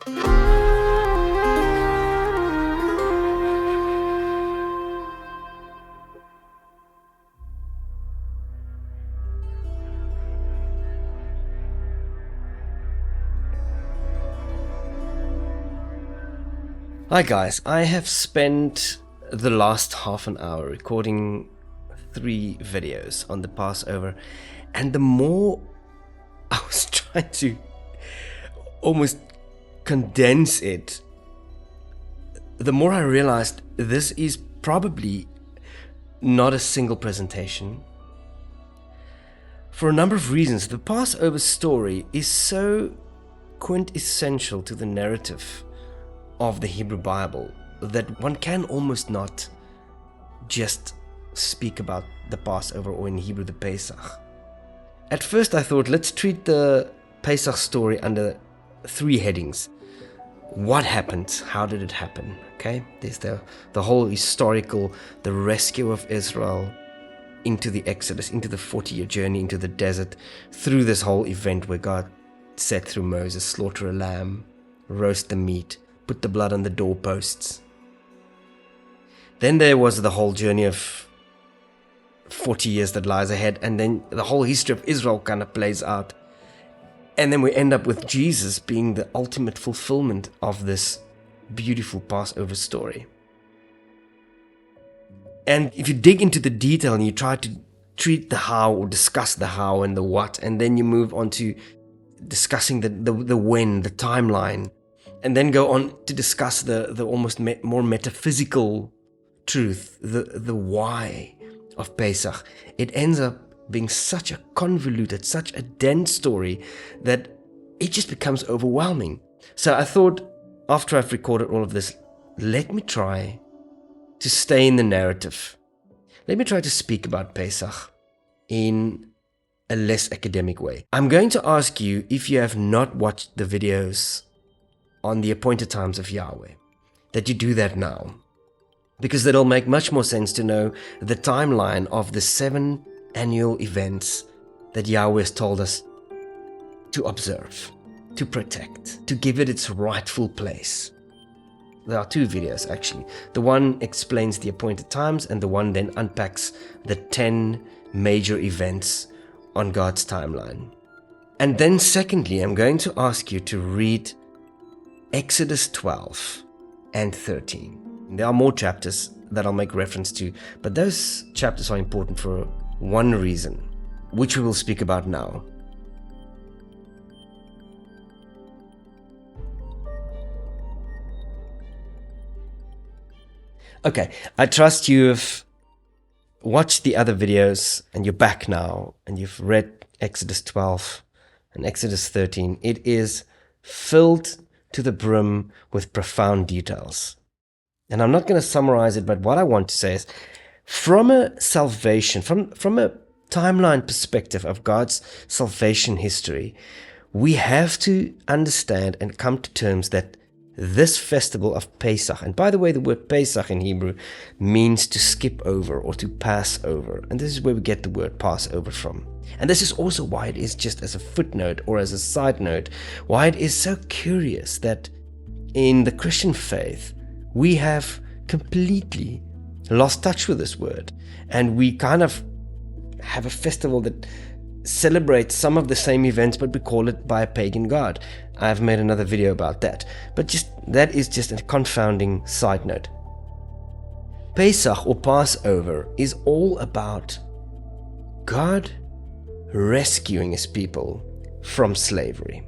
Hi guys, I have spent the last half an hour recording 3 videos on the Passover, and the more I was trying to almost condense it, the more I realized this is probably not a single presentation. For a number of reasons, the Passover story is so quintessential to the narrative of the Hebrew Bible that one can almost not just speak about the Passover, or in Hebrew the Pesach. At first I thought, let's treat the Pesach story under 3 headings. What happened? How did it happen? Okay, there's the whole historical, the rescue of Israel into the Exodus, into the 40-year journey into the desert, through this whole event where God said through Moses, slaughter a lamb, roast the meat, put the blood on the doorposts. Then there was the whole journey of 40 years that lies ahead, and then the whole history of Israel kind of plays out. And then we end up with Jesus being the ultimate fulfillment of this beautiful Passover story. And if you dig into the detail and you try to treat the how, or discuss the how and the what, and then you move on to discussing the when, the timeline, and then go on to discuss the almost more metaphysical truth, the why of Pesach, it ends up being such a convoluted, such a dense story that it just becomes overwhelming. So I thought, after I've recorded all of this, let me try to stay in the narrative. Let me try to speak about Pesach in a less academic way. I'm going to ask you, if you have not watched the videos on the appointed times of Yahweh, that you do that now, because that'll make much more sense to know the timeline of the 7 annual events that Yahweh has told us to observe, to protect, to give it its rightful place. There are 2 videos actually. The one explains the appointed times, and the one then unpacks the 10 major events on God's timeline. And then secondly, I'm going to ask you to read Exodus 12 and 13. There are more chapters that I'll make reference to, but those chapters are important for one reason, which we will speak about now. Okay, I trust you've watched the other videos and you're back now and you've read Exodus 12 and Exodus 13. It is filled to the brim with profound details. And I'm not going to summarize it, but what I want to say is, from a salvation, from a timeline perspective of God's salvation history, we have to understand and come to terms that this festival of Pesach, and by the way, the word Pesach in Hebrew means to skip over or to pass over. And this is where we get the word Passover from. And this is also why it is, just as a footnote or as a side note, why it is so curious that in the Christian faith, we have completely lost touch with this word. And we kind of have a festival that celebrates some of the same events, but we call it by a pagan god. I've made another video about that. But that is just a confounding side note. Pesach, or Passover, is all about God rescuing his people from slavery.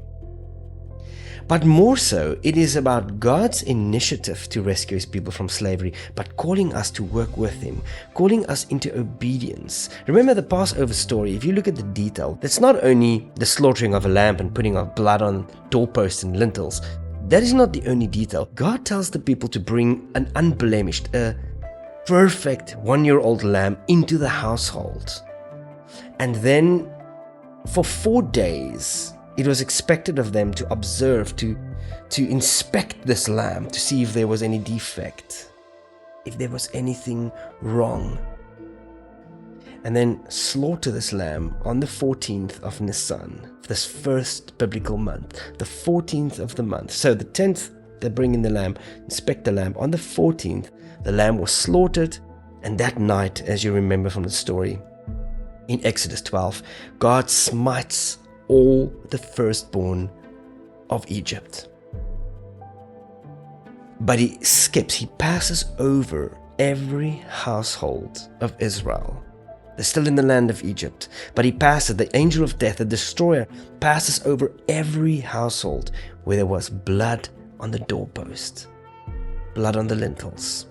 But more so, it is about God's initiative to rescue his people from slavery, but calling us to work with him, calling us into obedience. Remember the Passover story, if you look at the detail, that's not only the slaughtering of a lamb and putting of blood on doorposts and lintels. That is not the only detail. God tells the people to bring an unblemished, a perfect 1-year-old lamb into the household. And then for 4 days, it was expected of them to observe, to inspect this lamb, to see if there was any defect, if there was anything wrong. and then slaughter this lamb on the 14th of Nisan, this first biblical month, the 14th of the month. So the 10th, they bring in the lamb, inspect the lamb. On the 14th, the lamb was slaughtered, and that night, as you remember from the story in Exodus 12, God smites all the firstborn of Egypt. But he passes over every household of Israel. They're still in the land of Egypt, but he passes, the angel of death, the destroyer, passes over every household where there was blood on the doorpost, blood on the lintels.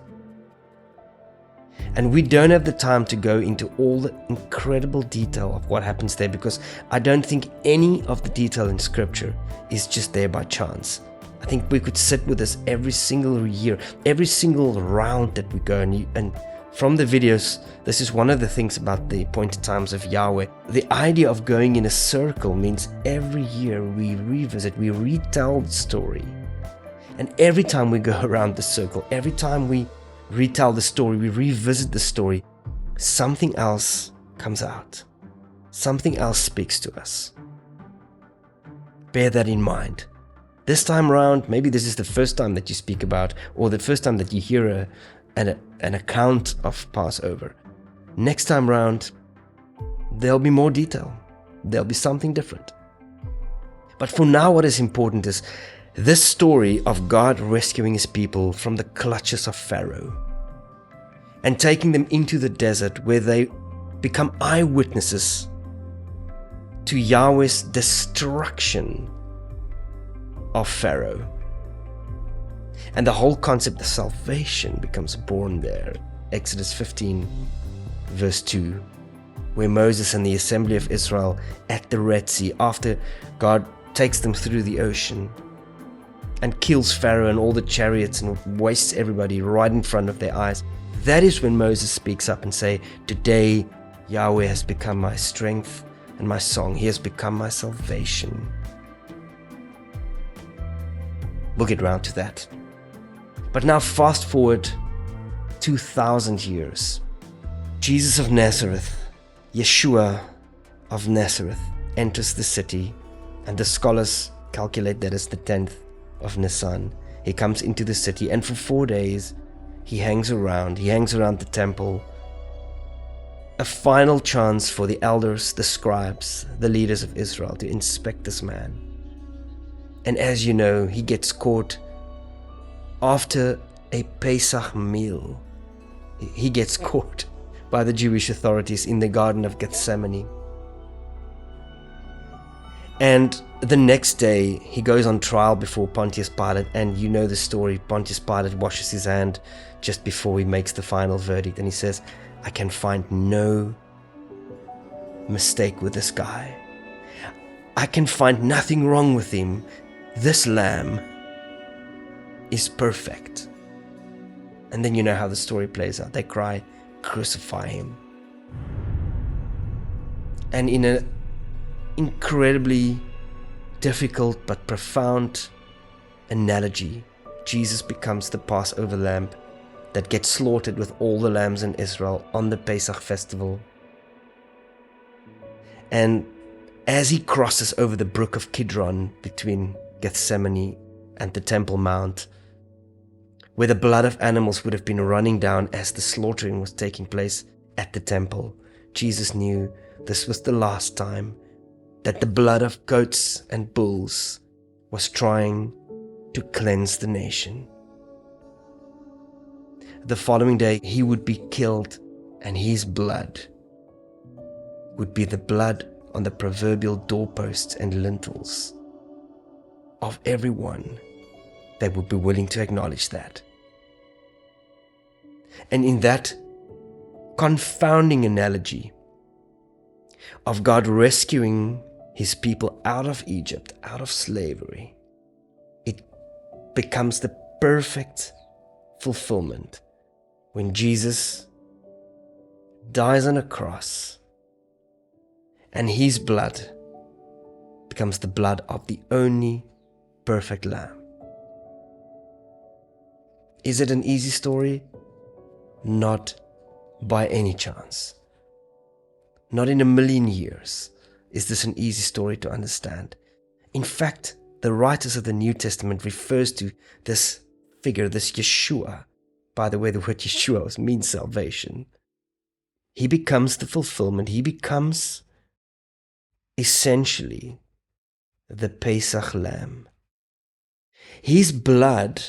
And we don't have the time to go into all the incredible detail of what happens there, because I don't think any of the detail in Scripture is just there by chance. I think we could sit with this every single year, every single round that we go. And from the videos, this is one of the things about the appointed times of Yahweh. The idea of going in a circle means every year we revisit, we retell the story. And every time we go around the circle, every time we retell the story, we revisit the story, something else comes out. Something else speaks to us. Bear that in mind. This time around, maybe this is the first time that you speak about, or the first time that you hear an account of Passover. Next time around, there'll be more detail. There'll be something different. But for now, what is important is this story of God rescuing his people from the clutches of Pharaoh and taking them into the desert, where they become eyewitnesses to Yahweh's destruction of Pharaoh. And the whole concept of salvation becomes born there. Exodus 15 verse 2, where Moses and the assembly of Israel at the Red Sea, after God takes them through the ocean and kills Pharaoh and all the chariots and wastes everybody right in front of their eyes, that is when Moses speaks up and say, today Yahweh has become my strength and my song. He has become my salvation. We'll get round to that. But now fast forward 2,000 years. Jesus of Nazareth, Yeshua of Nazareth, enters the city, and the scholars calculate that it's the 10th of Nisan. He comes into the city, and for 4 days he hangs around the temple. A final chance for the elders, the scribes, the leaders of Israel to inspect this man. And as you know, he gets caught after a Pesach meal. He gets caught by the Jewish authorities in the Garden of Gethsemane. And the next day, he goes on trial before Pontius Pilate, and you know the story. Pontius Pilate washes his hand just before he makes the final verdict, and he says, I can find no mistake with this guy. I can find nothing wrong with him. This lamb is perfect. And then you know how the story plays out. They cry, crucify him. And in an incredibly difficult but profound analogy, Jesus becomes the Passover lamb that gets slaughtered with all the lambs in Israel on the Pesach festival. And as he crosses over the brook of Kidron between Gethsemane and the Temple Mount, where the blood of animals would have been running down as the slaughtering was taking place at the temple, Jesus knew this was the last time that the blood of goats and bulls was trying to cleanse the nation. The following day, he would be killed, and his blood would be the blood on the proverbial doorposts and lintels of everyone that would be willing to acknowledge that. And in that confounding analogy of God rescuing his people out of Egypt, out of slavery, it becomes the perfect fulfillment when Jesus dies on a cross and his blood becomes the blood of the only perfect lamb. Is it an easy story? Not by any chance. Not in a million years is this an easy story to understand. In fact, the writers of the New Testament refers to this figure, this Yeshua. By the way, the word Yeshua means salvation. He becomes the fulfillment. He becomes essentially the Pesach lamb. His blood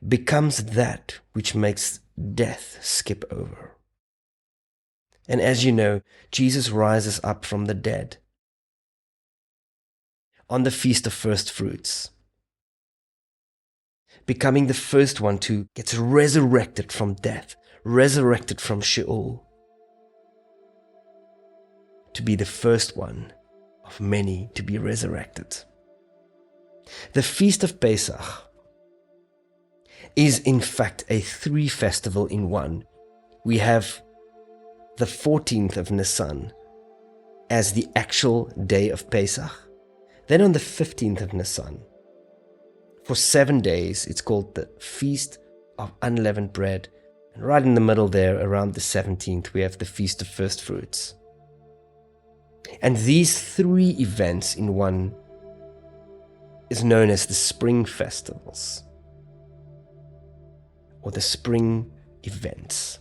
becomes that which makes death skip over. And as you know, Jesus rises up from the dead on the Feast of First Fruits, becoming the first one to get resurrected from death, resurrected from Sheol, to be the first one of many to be resurrected. The Feast of Pesach is in fact a 3 festival in one. We have the 14th of Nisan as the actual day of Pesach. Then on the 15th of Nisan, for 7 days, it's called the Feast of Unleavened Bread. And right in the middle there, around the 17th, we have the Feast of First Fruits. And these 3 events in one is known as the spring festivals, or the spring events.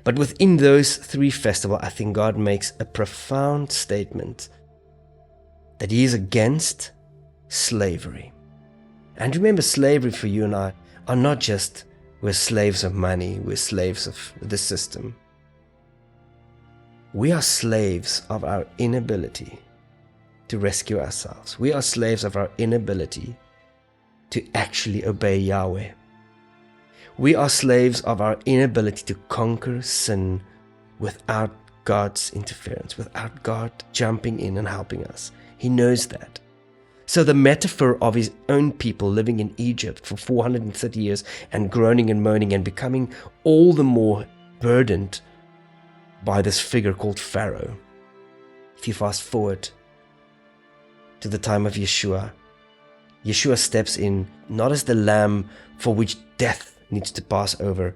But within those 3 festivals, I think God makes a profound statement that He is against slavery. And remember, slavery for you and I are not just we're slaves of money, we're slaves of the system. We are slaves of our inability to rescue ourselves. We are slaves of our inability to actually obey Yahweh. We are slaves of our inability to conquer sin without God's interference, without God jumping in and helping us. He knows that. So the metaphor of His own people living in Egypt for 430 years and groaning and moaning and becoming all the more burdened by this figure called Pharaoh. If you fast forward to the time of Yeshua, Yeshua steps in not as the lamb for which death needs to pass over.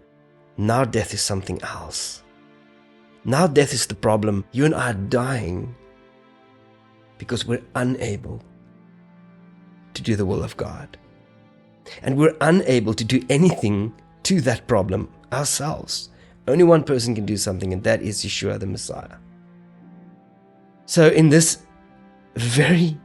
Now death is something else. Now death is the problem. You and I are dying because we're unable to do the will of God. And we're unable to do anything to that problem ourselves. Only one person can do something, and that is Yeshua the Messiah. So in this very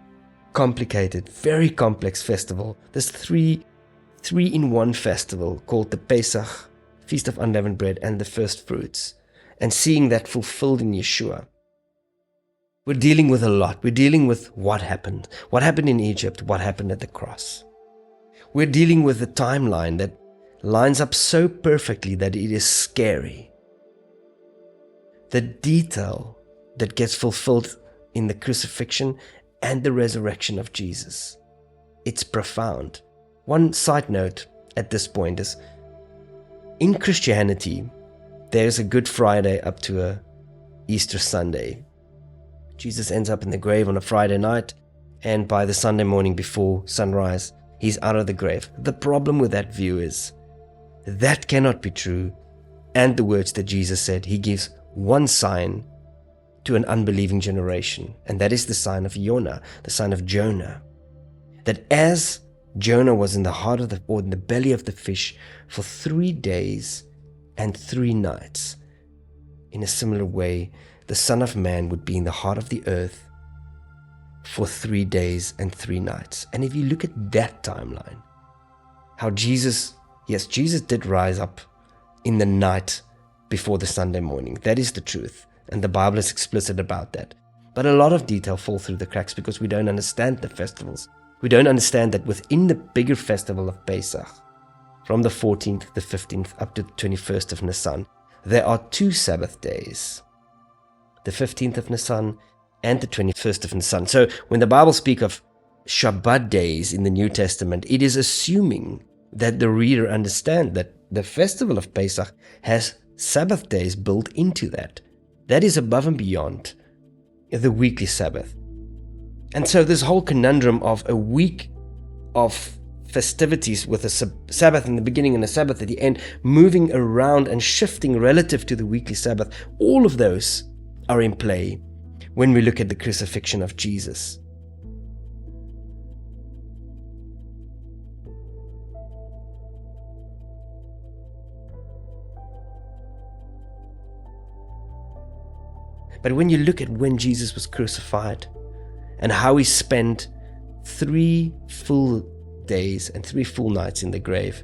complicated, very complex festival, this three-in-one festival called the Pesach, Feast of Unleavened Bread, and the First Fruits, and seeing that fulfilled in Yeshua, we're dealing with a lot. We're dealing with what happened in Egypt, what happened at the cross. We're dealing with a timeline that lines up so perfectly that it is scary. The detail that gets fulfilled in the crucifixion and the resurrection of Jesus, it's profound. One side note at this point is, in Christianity, there's a Good Friday up to a Easter Sunday. Jesus ends up in the grave on a Friday night, and by the Sunday morning before sunrise, He's out of the grave. The problem with that view is that cannot be true. And the words that Jesus said, He gives one sign to an unbelieving generation, and that is the sign of Jonah, the sign of Jonah. That as Jonah was in the heart of or in the belly of the fish for 3 days and 3 nights, in a similar way, the Son of Man would be in the heart of the earth for 3 days and 3 nights. And if you look at that timeline, how Jesus did rise up in the night before the Sunday morning. That is the truth. And the Bible is explicit about that. But a lot of detail falls through the cracks because we don't understand the festivals. We don't understand that within the bigger festival of Pesach, from the 14th, the 15th, up to the 21st of Nisan, there are 2 Sabbath days. The 15th of Nisan and the 21st of Nisan. So when the Bible speaks of Shabbat days in the New Testament, it is assuming that the reader understands that the festival of Pesach has Sabbath days built into that. That is above and beyond the weekly Sabbath. And so this whole conundrum of a week of festivities with a Sabbath in the beginning and a Sabbath at the end, moving around and shifting relative to the weekly Sabbath, all of those are in play when we look at the crucifixion of Jesus. But when you look at when Jesus was crucified and how he spent 3 full days and 3 full nights in the grave,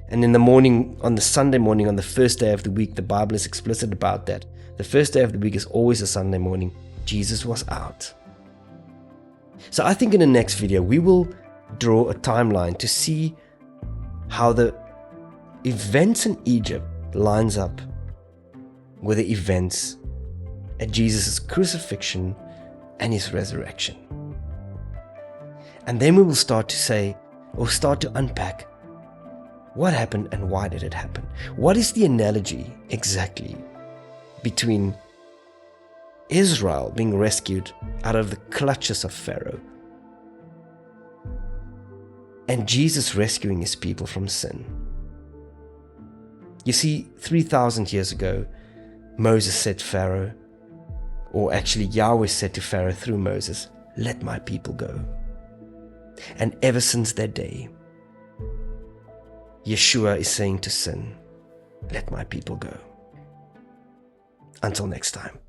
and in the morning, on the Sunday morning, on the first day of the week, the Bible is explicit about that. The first day of the week is always a Sunday morning. Jesus was out. So I think in the next video, we will draw a timeline to see how the events in Egypt lines up with the events at Jesus' crucifixion and his resurrection. And then we will start to say, or start to unpack, what happened and why did it happen? What is the analogy exactly between Israel being rescued out of the clutches of Pharaoh and Jesus rescuing his people from sin? You see, 3,000 years ago, Moses said to Pharaoh, or actually Yahweh said to Pharaoh through Moses, "Let my people go." And ever since that day, Yeshua is saying to sin, "Let my people go." Until next time.